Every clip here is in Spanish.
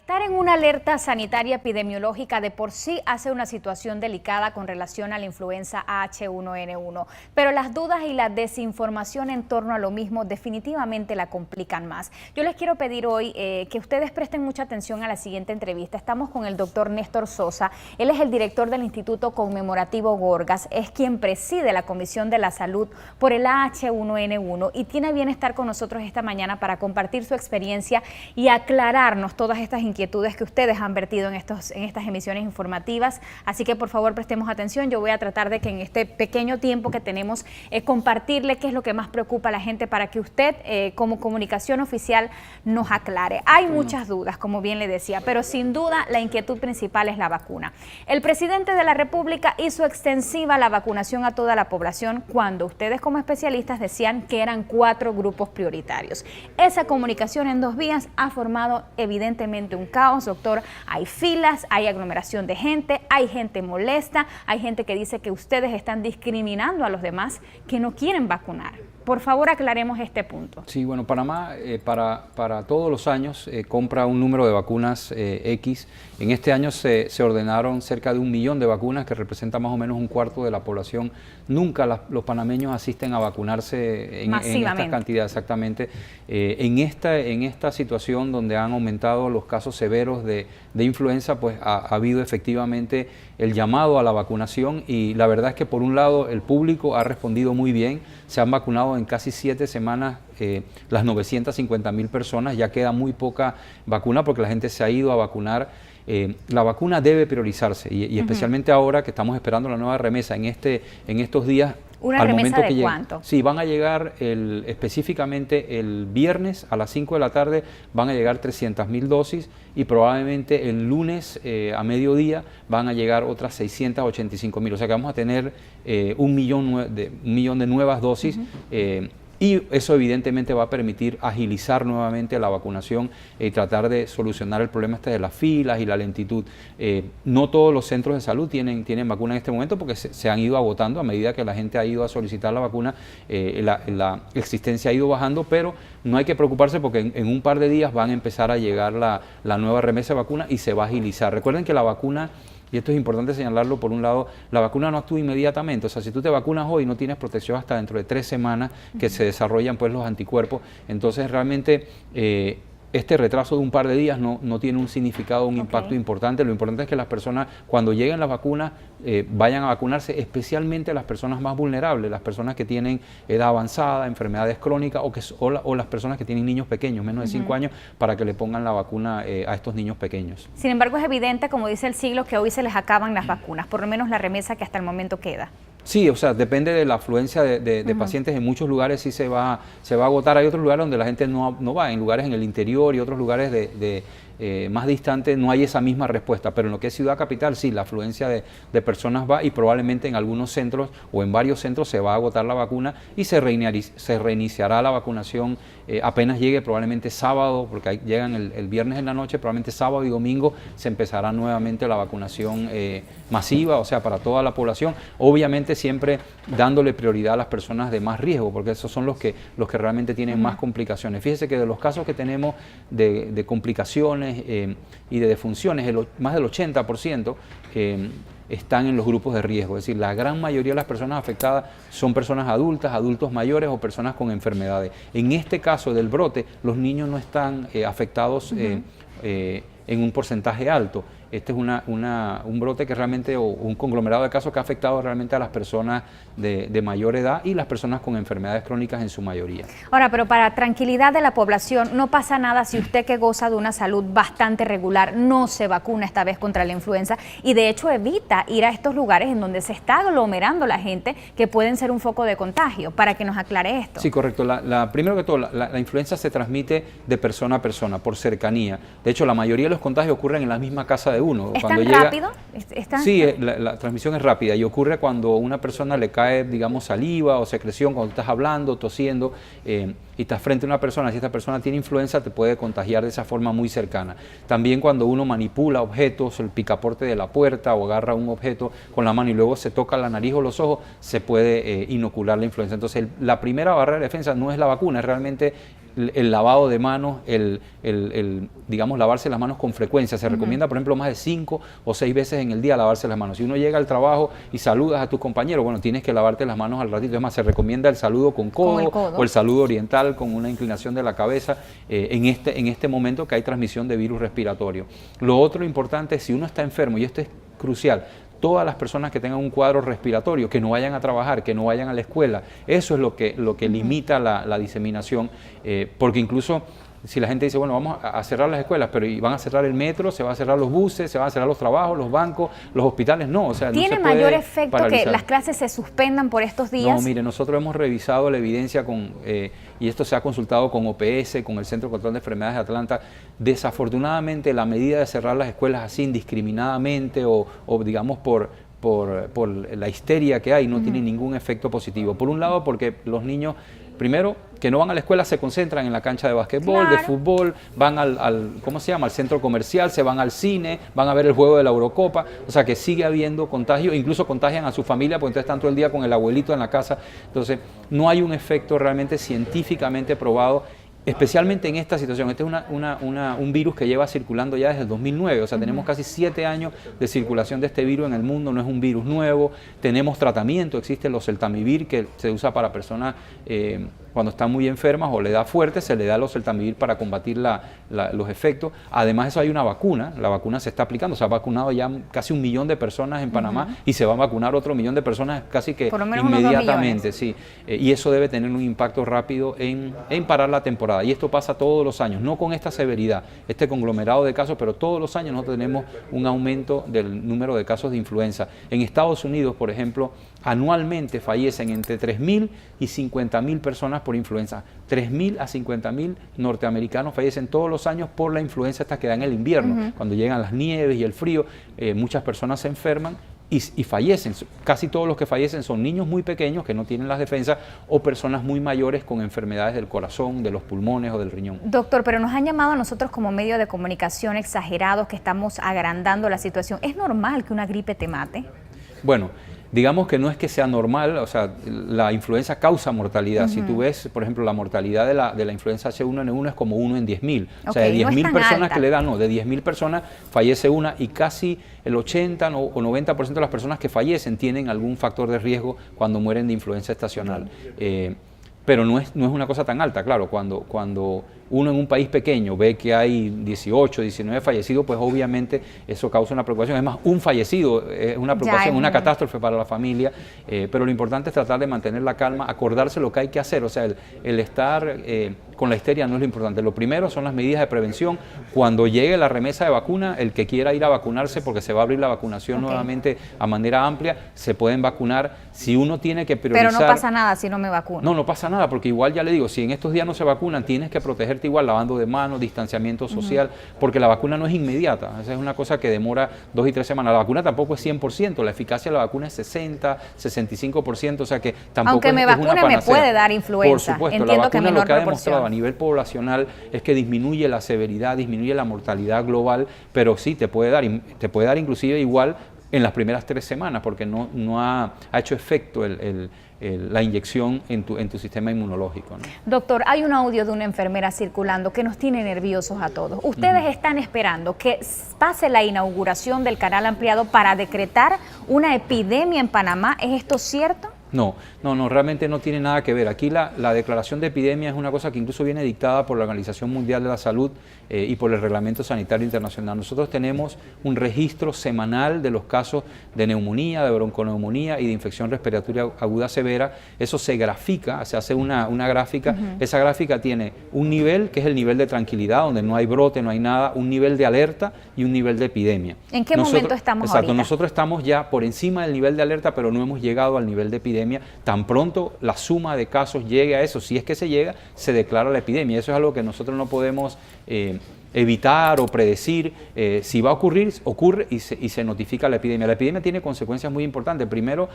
Estar en una alerta sanitaria epidemiológica de por sí hace una situación delicada con relación a la influenza H1N1, pero las dudas y la desinformación en torno a lo mismo definitivamente la complican más. Yo les quiero pedir hoy que ustedes presten mucha atención a la siguiente entrevista. Estamos con el doctor Néstor Sosa. Él es el director del Instituto Conmemorativo Gorgas, es quien preside la Comisión de la Salud por el H1N1 y tiene bien estar con nosotros esta mañana para compartir su experiencia y aclararnos todas estas inquietudes que ustedes han vertido en estas emisiones informativas. Así que por favor prestemos atención. Yo voy a tratar de que en este pequeño tiempo que tenemos compartirle qué es lo que más preocupa a la gente para que usted como comunicación oficial nos aclare. Hay muchas dudas, como bien le decía, pero sin duda la inquietud principal es la vacuna. El presidente de la República hizo extensiva la vacunación a toda la población cuando ustedes como especialistas decían que eran 4 grupos prioritarios. Esa comunicación en 2 vías ha formado evidentemente un caos, doctor. Hay filas, hay aglomeración de gente, hay gente molesta, hay gente que dice que ustedes están discriminando a los demás que no quieren vacunar. Por favor, aclaremos este punto. Sí, bueno, Panamá para todos los años compra un número de vacunas X. En este año se ordenaron cerca de 1 millón de vacunas, que representa más o menos 1/4 de la población. Nunca los panameños asisten a vacunarse en esta cantidad, exactamente. En esta situación donde han aumentado los casos severos de influenza, pues ha habido efectivamente el llamado a la vacunación y la verdad es que por un lado el público ha respondido muy bien. Se han vacunado en casi 7 semanas las 950.000 personas, ya queda muy poca vacuna porque la gente se ha ido a vacunar. La vacuna debe priorizarse y especialmente ahora que estamos esperando la nueva remesa en estos días. ¿Una remesa de cuánto? Sí, van a llegar específicamente el viernes a las 5 de la tarde, van a llegar 300.000 dosis y probablemente el lunes a mediodía van a llegar otras 685.000. O sea que vamos a tener 1 millón de nuevas dosis. Y eso evidentemente va a permitir agilizar nuevamente la vacunación y tratar de solucionar el problema de las filas y la lentitud. No todos los centros de salud tienen vacuna en este momento porque se han ido agotando a medida que la gente ha ido a solicitar la vacuna, la existencia ha ido bajando, pero no hay que preocuparse porque en un par de días van a empezar a llegar la nueva remesa de vacuna y se va a agilizar. Recuerden que la vacuna, y esto es importante señalarlo, por un lado, la vacuna no actúa inmediatamente. O sea, si tú te vacunas hoy no tienes protección hasta dentro de 3 semanas que se desarrollan pues los anticuerpos. Entonces realmente este retraso de un par de días no tiene un significado, un impacto importante. Lo importante es que las personas, cuando lleguen las vacunas, vayan a vacunarse, especialmente las personas más vulnerables, las personas que tienen edad avanzada, enfermedades crónicas o las personas que tienen niños pequeños, menos de 5 años, para que le pongan la vacuna a estos niños pequeños. Sin embargo, es evidente, como dice el siglo, que hoy se les acaban las vacunas, por lo menos la remesa que hasta el momento queda. Sí, o sea, depende de la afluencia de pacientes. En muchos lugares sí se va a agotar. Hay otros lugares donde la gente no va, en lugares en el interior y otros lugares más distantes no hay esa misma respuesta, pero en lo que es Ciudad Capital sí, la afluencia de personas va y probablemente en algunos centros o en varios centros se va a agotar la vacuna y se reiniciará la vacunación apenas llegue, probablemente sábado, porque llegan el viernes en la noche, probablemente sábado y domingo se empezará nuevamente la vacunación masiva, o sea, para toda la población, obviamente siempre dándole prioridad a las personas de más riesgo, porque esos son los que realmente tienen más complicaciones. Fíjese que de los casos que tenemos de complicaciones y de defunciones, más del 80% están en los grupos de riesgo, es decir, la gran mayoría de las personas afectadas son personas adultas, adultos mayores o personas con enfermedades. En este caso del brote, los niños no están afectados en un porcentaje alto. Este es un brote que realmente, o un conglomerado de casos que ha afectado realmente a las personas de mayor edad y las personas con enfermedades crónicas en su mayoría. Ahora, pero para tranquilidad de la población, no pasa nada si usted, que goza de una salud bastante regular, no se vacuna esta vez contra la influenza y de hecho evita ir a estos lugares en donde se está aglomerando la gente que pueden ser un foco de contagio, para que nos aclare esto. Sí, correcto. Primero que todo, la influenza se transmite de persona a persona, por cercanía. De hecho, la mayoría de los contagios ocurren en la misma casa de uno. ¿Es tan rápido? Sí, la transmisión es rápida y ocurre cuando a una persona le cae, digamos, saliva o secreción, cuando estás hablando, tosiendo y estás frente a una persona. Si esta persona tiene influenza, te puede contagiar de esa forma muy cercana. También cuando uno manipula objetos, el picaporte de la puerta o agarra un objeto con la mano y luego se toca la nariz o los ojos, se puede inocular la influenza. Entonces, la primera barrera de defensa no es la vacuna, es realmente el lavado de manos, digamos, lavarse las manos con frecuencia. Se recomienda, por ejemplo, más de 5 o 6 veces en el día lavarse las manos. Si uno llega al trabajo y saludas a tus compañeros, bueno, tienes que lavarte las manos al ratito. Es más, se recomienda el saludo con codo o el saludo oriental con una inclinación de la cabeza en este momento que hay transmisión de virus respiratorio. Lo otro importante es, si uno está enfermo, y esto es crucial, todas las personas que tengan un cuadro respiratorio, que no vayan a trabajar, que no vayan a la escuela, eso es lo que limita la diseminación, porque incluso si la gente dice, bueno, vamos a cerrar las escuelas, pero van a cerrar el metro, se van a cerrar los buses, se van a cerrar los trabajos, los bancos, los hospitales, no, o sea, ¿tiene no se puede mayor efecto paralizar. que las clases se suspendan por estos días? No, mire, nosotros hemos revisado la evidencia y esto se ha consultado con OPS, con el Centro de Control de Enfermedades de Atlanta. Desafortunadamente, la medida de cerrar las escuelas así indiscriminadamente o digamos por la histeria que hay, no tiene ningún efecto positivo. Por un lado, porque los niños, primero, que no van a la escuela, se concentran en la cancha de básquetbol, de fútbol, van ¿cómo se llama?, al centro comercial, se van al cine, van a ver el juego de la Eurocopa, o sea que sigue habiendo contagio, incluso contagian a su familia, porque entonces están todo el día con el abuelito en la casa. Entonces, no hay un efecto realmente científicamente probado, especialmente en esta situación. Este es un virus que lleva circulando ya desde el 2009, o sea, tenemos casi 7 años de circulación de este virus en el mundo, no es un virus nuevo, tenemos tratamiento, existe el oseltamivir que se usa para personas cuando están muy enfermas o le da fuerte, se le da el oseltamivir para combatir los efectos. Además de eso hay una vacuna, la vacuna se está aplicando, se ha vacunado ya casi 1 millón de personas en Panamá y se va a vacunar otro 1 millón de personas casi que inmediatamente, sí, y eso debe tener un impacto rápido en parar la temporada. Y esto pasa todos los años, no con esta severidad, este conglomerado de casos, pero todos los años nosotros tenemos un aumento del número de casos de influenza. En Estados Unidos, por ejemplo, anualmente fallecen entre 3.000 y 50.000 personas por influenza. 3.000 a 50.000 norteamericanos fallecen todos los años por la influenza esta que da en el invierno. Cuando llegan las nieves y el frío, muchas personas se enferman y fallecen. Casi todos los que fallecen son niños muy pequeños que no tienen las defensas o personas muy mayores con enfermedades del corazón, de los pulmones o del riñón. Doctor, pero nos han llamado a nosotros como medio de comunicación exagerados, que estamos agrandando la situación. ¿Es normal que una gripe te mate? Bueno, digamos que no es que sea normal, o sea, la influenza causa mortalidad. Si tú ves, por ejemplo, la mortalidad de la influenza H1N1 es como 1 en 10.000. O sea, de 10.000 personas que le dan, no, de 10.000 personas fallece una, y casi el 80 o 90% de las personas que fallecen tienen algún factor de riesgo cuando mueren de influenza estacional. Pero no es una cosa tan alta, claro, cuando uno en un país pequeño ve que hay 18, 19 fallecidos, pues obviamente eso causa una preocupación. Es más, un fallecido es una preocupación, una catástrofe para la familia, pero lo importante es tratar de mantener la calma, acordarse lo que hay que hacer. O sea, el estar con la histeria no es lo importante. Lo primero son las medidas de prevención. Cuando llegue la remesa de vacuna, el que quiera ir a vacunarse, porque se va a abrir la vacunación nuevamente a manera amplia, se pueden vacunar. Si uno tiene que priorizar... Pero no pasa nada si no me vacuno. No pasa nada, porque igual ya le digo, si en estos días no se vacunan, tienes que protegerte igual, lavando de manos, distanciamiento social, porque la vacuna no es inmediata. Esa es una cosa que demora 2 y 3 semanas. La vacuna tampoco es 100%, la eficacia de la vacuna es 60, 65%, o sea que tampoco aunque me vacune me puede dar influenza. Por supuesto, entiendo la vacuna que lo que ha demostrado a nivel poblacional es que disminuye la severidad, disminuye la mortalidad global, pero sí te puede dar inclusive igual en las primeras 3 semanas, porque no ha hecho efecto la inyección en tu sistema inmunológico, ¿no? Doctor, hay un audio de una enfermera circulando que nos tiene nerviosos a todos. Ustedes están esperando que pase la inauguración del canal ampliado para decretar una epidemia en Panamá. ¿Es esto cierto? No, realmente no tiene nada que ver. Aquí la declaración de epidemia es una cosa que incluso viene dictada por la Organización Mundial de la Salud y por el Reglamento Sanitario Internacional. Nosotros tenemos un registro semanal de los casos de neumonía, de bronconeumonía y de infección respiratoria aguda severa. Eso se grafica, se hace una gráfica. Esa gráfica tiene un nivel, que es el nivel de tranquilidad, donde no hay brote, no hay nada, un nivel de alerta y un nivel de epidemia. ¿En qué momento estamos ahorita? Nosotros estamos ya por encima del nivel de alerta, pero no hemos llegado al nivel de epidemia. Tan pronto la suma de casos llegue a eso, si es que se llega, se declara la epidemia. Eso es algo que nosotros no podemos evitar o predecir. Si va a ocurrir, ocurre y se notifica la epidemia. La epidemia tiene consecuencias muy importantes. Primero,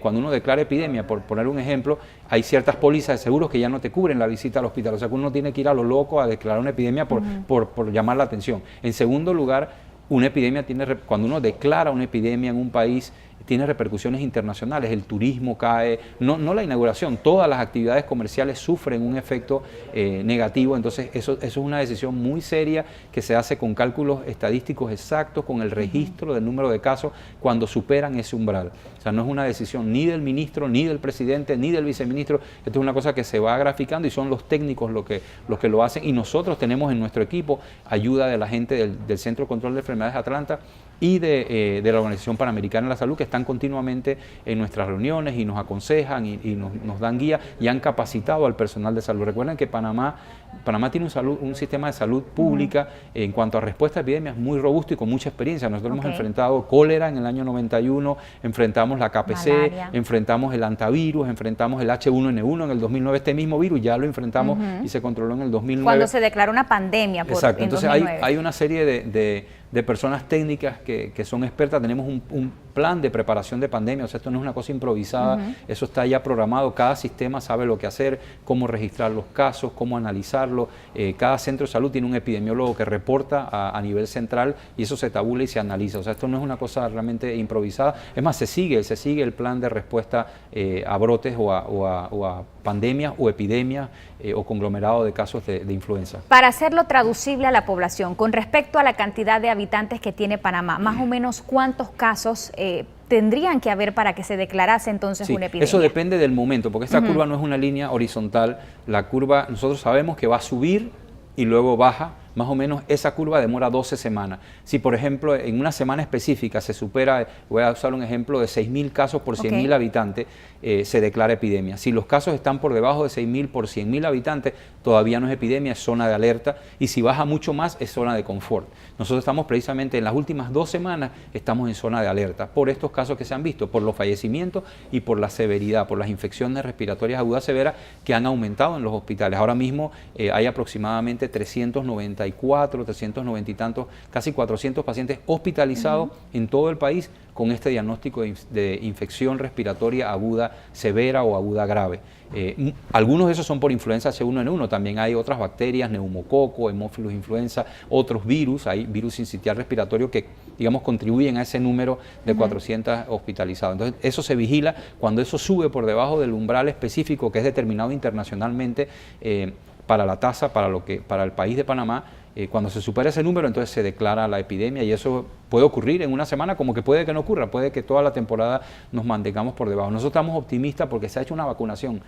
cuando uno declara epidemia, por poner un ejemplo, hay ciertas pólizas de seguros que ya no te cubren la visita al hospital. O sea que uno tiene que ir a lo loco a declarar una epidemia por llamar la atención. En segundo lugar, una epidemia cuando uno declara una epidemia en un país, tiene repercusiones internacionales, el turismo cae, no la inauguración, todas las actividades comerciales sufren un efecto negativo, entonces eso es una decisión muy seria que se hace con cálculos estadísticos exactos, con el registro del número de casos cuando superan ese umbral. O sea, no es una decisión ni del ministro, ni del presidente, ni del viceministro, esto es una cosa que se va graficando y son los técnicos los que lo hacen, y nosotros tenemos en nuestro equipo ayuda de la gente del Centro de Control de Enfermedades de Atlanta y de la Organización Panamericana de la Salud, que están continuamente en nuestras reuniones y nos aconsejan y nos dan guía y han capacitado al personal de salud. Recuerden que Panamá tiene un sistema de salud pública en cuanto a respuesta a epidemias muy robusto y con mucha experiencia. Nosotros hemos enfrentado cólera en el año 91, enfrentamos la KPC, malaria, enfrentamos el antivirus, enfrentamos el H1N1 en el 2009, este mismo virus ya lo enfrentamos y se controló en el 2009. Cuando se declaró una pandemia por Exacto, en entonces 2009. Hay una serie de personas técnicas que son expertas, tenemos un plan de preparación de pandemia, o sea, esto no es una cosa improvisada, eso está ya programado, cada sistema sabe lo que hacer, cómo registrar los casos, cómo analizarlo, cada centro de salud tiene un epidemiólogo que reporta a nivel central y eso se tabula y se analiza, o sea, esto no es una cosa realmente improvisada, es más, se sigue el plan de respuesta a brotes o a pandemias o epidemias o conglomerado de casos de influenza. Para hacerlo traducible a la población, con respecto a la cantidad de habitantes que tiene Panamá, más o menos cuántos casos tendrían que haber para que se declarase entonces una epidemia. Eso depende del momento, porque esta curva no es una línea horizontal, la curva nosotros sabemos que va a subir y luego baja, más o menos esa curva demora 12 semanas. Si por ejemplo en una semana específica se supera, voy a usar un ejemplo de 6.000 casos por 100.000 habitantes, se declara epidemia. Si los casos están por debajo de 6.000 por 100.000 habitantes, todavía no es epidemia, es zona de alerta, y si baja mucho más es zona de confort. Nosotros estamos precisamente en las últimas 2 semanas, estamos en zona de alerta por estos casos que se han visto, por los fallecimientos y por la severidad, por las infecciones respiratorias agudas severas que han aumentado en los hospitales. Ahora mismo hay aproximadamente 390 y tantos, casi 400 pacientes hospitalizados en todo el país con este diagnóstico de infección respiratoria aguda severa o aguda grave. Algunos de esos son por influenza H1N1, también hay otras bacterias, neumococo, hemófilus influenza, otros virus, hay virus sincitial respiratorio que, digamos, contribuyen a ese número de 400 hospitalizados. Entonces, eso se vigila, cuando eso sube por debajo del umbral específico que es determinado internacionalmente para la tasa, para el país de Panamá, cuando se supera ese número, entonces se declara la epidemia y eso puede ocurrir en una semana, como que puede que no ocurra, puede que toda la temporada nos mantengamos por debajo. Nosotros estamos optimistas porque se ha hecho una vacunación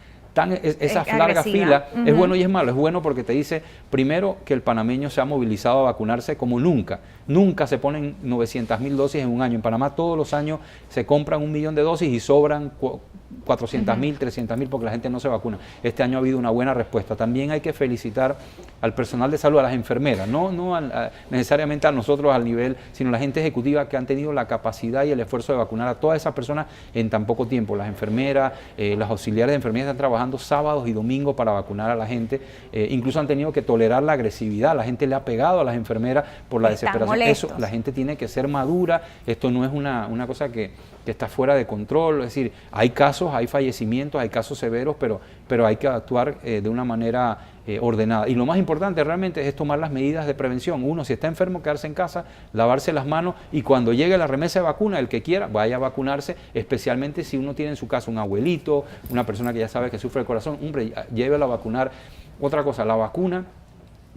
esa larga fila, es bueno y es malo. Es bueno porque te dice, primero, que el panameño se ha movilizado a vacunarse como nunca. Nunca se ponen 900.000 dosis en un año. En Panamá todos los años se compran 1 millón de dosis y sobran 400.000, 300.000 porque la gente no se vacuna. Este año ha habido una buena respuesta. También hay que felicitar al personal de salud, a las enfermeras, no necesariamente a nosotros al nivel, sino a la gente ejecutiva que han tenido la capacidad y el esfuerzo de vacunar a todas esas personas en tan poco tiempo. Las enfermeras, las auxiliares de enfermería están trabajando sábados y domingos para vacunar a la gente. Incluso han tenido que tolerar la agresividad. La gente le ha pegado a las enfermeras por la desesperación. Eso, la gente tiene que ser madura. Esto no es una cosa que está fuera de control. Es decir, hay casos, hay fallecimientos, hay casos severos, pero hay que actuar de una manera ordenada. Y lo más importante realmente es tomar las medidas de prevención. Uno, si está enfermo, quedarse en casa, lavarse las manos y cuando llegue la remesa de vacuna, el que quiera, vaya a vacunarse, especialmente si uno tiene en su casa un abuelito, una persona que ya sabe que sufre el corazón, hombre, llévelo a vacunar. Otra cosa, la vacuna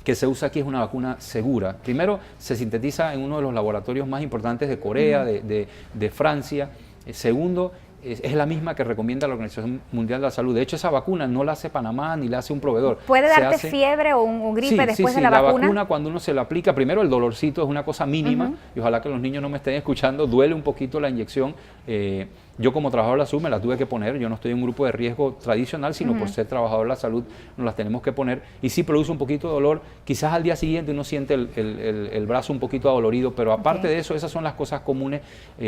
que se usa aquí es una vacuna segura. Primero, se sintetiza en uno de los laboratorios más importantes de Corea, de Francia. Segundo, es la misma que recomienda la Organización Mundial de la Salud. De hecho, esa vacuna no la hace Panamá ni la hace un proveedor. ¿Puede darte fiebre o un gripe después de la vacuna? La vacuna, cuando uno se la aplica, primero el dolorcito es una cosa mínima, y ojalá que los niños no me estén escuchando, duele un poquito la inyección. Yo como trabajador de la salud me la tuve que poner, yo no estoy en un grupo de riesgo tradicional, sino por ser trabajador de la salud nos las tenemos que poner, y sí produce un poquito de dolor, quizás al día siguiente uno siente el brazo un poquito adolorido, pero aparte de eso, esas son las cosas comunes,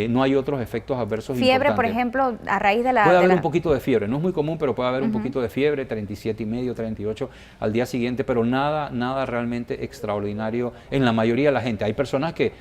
no hay otros efectos adversos fiebre, importantes. Por ejemplo, a raíz de la... Puede haber un poquito de fiebre, no es muy común, pero puede haber un poquito de fiebre, 37,5, 38 al día siguiente, pero nada realmente extraordinario en la mayoría de la gente. Hay personas que,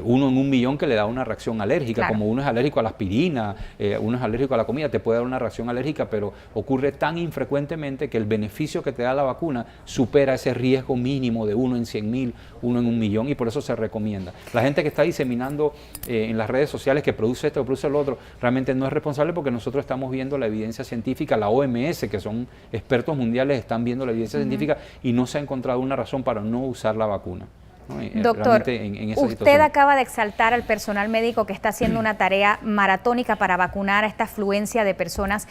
uno en 1 millón que le da una reacción alérgica, como uno es alérgico a la aspirina, uno es alérgico a la comida, te puede dar una reacción alérgica, pero ocurre tan infrecuentemente que el beneficio que te da la vacuna supera ese riesgo mínimo de 1 en 100.000, 1 en 1.000.000, y por eso se recomienda. La gente que está diseminando en las redes sociales que produce esto, que produce lo otro, realmente no es responsable, porque nosotros estamos viendo la evidencia científica, la OMS, que son expertos mundiales, están viendo la evidencia científica y no se ha encontrado una razón para no usar la vacuna, ¿no? Doctor, en esa usted situación. acaba de exaltar al personal médico que está haciendo una tarea maratónica para vacunar a esta afluencia de personas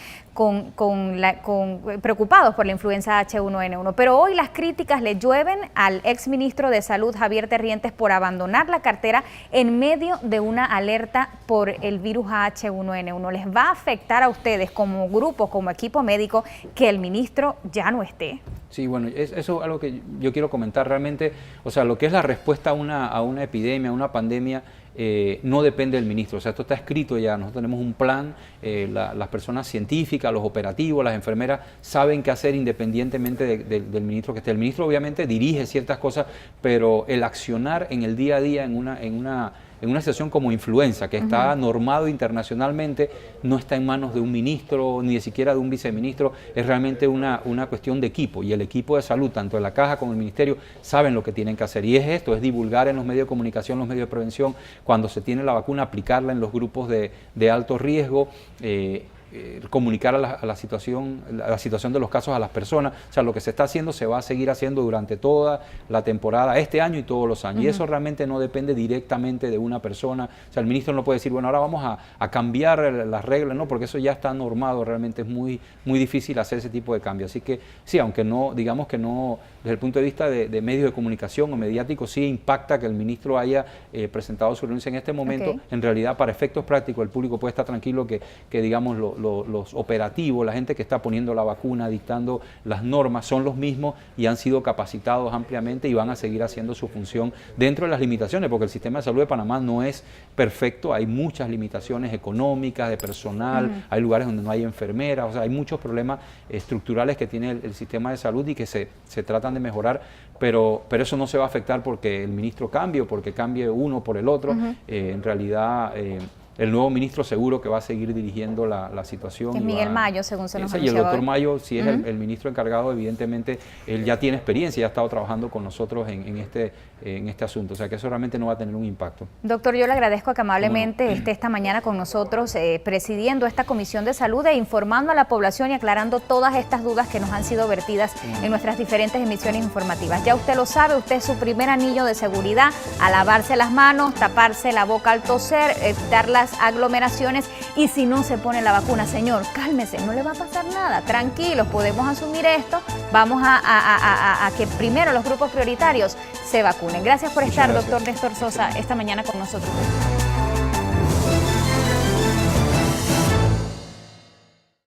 preocupados por la influenza H1N1, pero hoy las críticas le llueven al exministro de Salud, Javier Terrientes, por abandonar la cartera en medio de una alerta por el virus H1N1. ¿Les va a afectar a ustedes como grupo, como equipo médico, que el ministro ya no esté? Sí, bueno, eso es algo que yo quiero comentar realmente. O sea, lo que es la respuesta a una epidemia, a una pandemia, no depende del ministro. O sea, esto está escrito ya. Nosotros tenemos un plan, las personas científicas, los operativos, las enfermeras saben qué hacer independientemente del ministro que esté. El ministro obviamente dirige ciertas cosas, pero el accionar en el día a día en una situación como influenza, que está normado internacionalmente, no está en manos de un ministro, ni siquiera de un viceministro, es realmente una cuestión de equipo, y el equipo de salud, tanto de la Caja como el Ministerio, saben lo que tienen que hacer, y es esto, es divulgar en los medios de comunicación, los medios de prevención, cuando se tiene la vacuna, aplicarla en los grupos de alto riesgo, comunicar la situación de los casos a las personas. O sea, lo que se está haciendo se va a seguir haciendo durante toda la temporada, este año y todos los años. Y eso realmente no depende directamente de una persona. O sea, el ministro no puede decir, bueno, ahora vamos a cambiar las reglas, ¿no? Porque eso ya está normado. Realmente es muy difícil hacer ese tipo de cambios. Así que sí, aunque no, digamos que no, desde el punto de vista de medios de comunicación o mediáticos, sí impacta que el ministro haya presentado su renuncia en este momento. En realidad, para efectos prácticos, el público puede estar tranquilo que digamos, los operativos, la gente que está poniendo la vacuna, dictando las normas, son los mismos y han sido capacitados ampliamente y van a seguir haciendo su función dentro de las limitaciones, porque el sistema de salud de Panamá no es perfecto, hay muchas limitaciones económicas, de personal, hay lugares donde no hay enfermeras, o sea, hay muchos problemas estructurales que tiene el sistema de salud y que se tratan de mejorar, pero eso no se va a afectar porque el ministro cambie o porque cambie uno por el otro. En realidad, el nuevo ministro seguro que va a seguir dirigiendo la situación. Es Miguel Mayo, según se nos anunciaba. Y el doctor Mayo, si es el ministro encargado, evidentemente, él ya tiene experiencia, ya ha estado trabajando con nosotros en este asunto. O sea, que eso realmente no va a tener un impacto. Doctor, yo le agradezco que amablemente esté esta mañana con nosotros presidiendo esta Comisión de Salud e informando a la población y aclarando todas estas dudas que nos han sido vertidas en nuestras diferentes emisiones informativas. Ya usted lo sabe, usted es su primer anillo de seguridad, a lavarse las manos, taparse la boca al toser, evitar las aglomeraciones, y si no se pone la vacuna, señor, cálmese, no le va a pasar nada, tranquilos, podemos asumir esto, vamos a que primero los grupos prioritarios se vacunen. Gracias por estar, doctor Néstor Sosa, esta mañana con nosotros.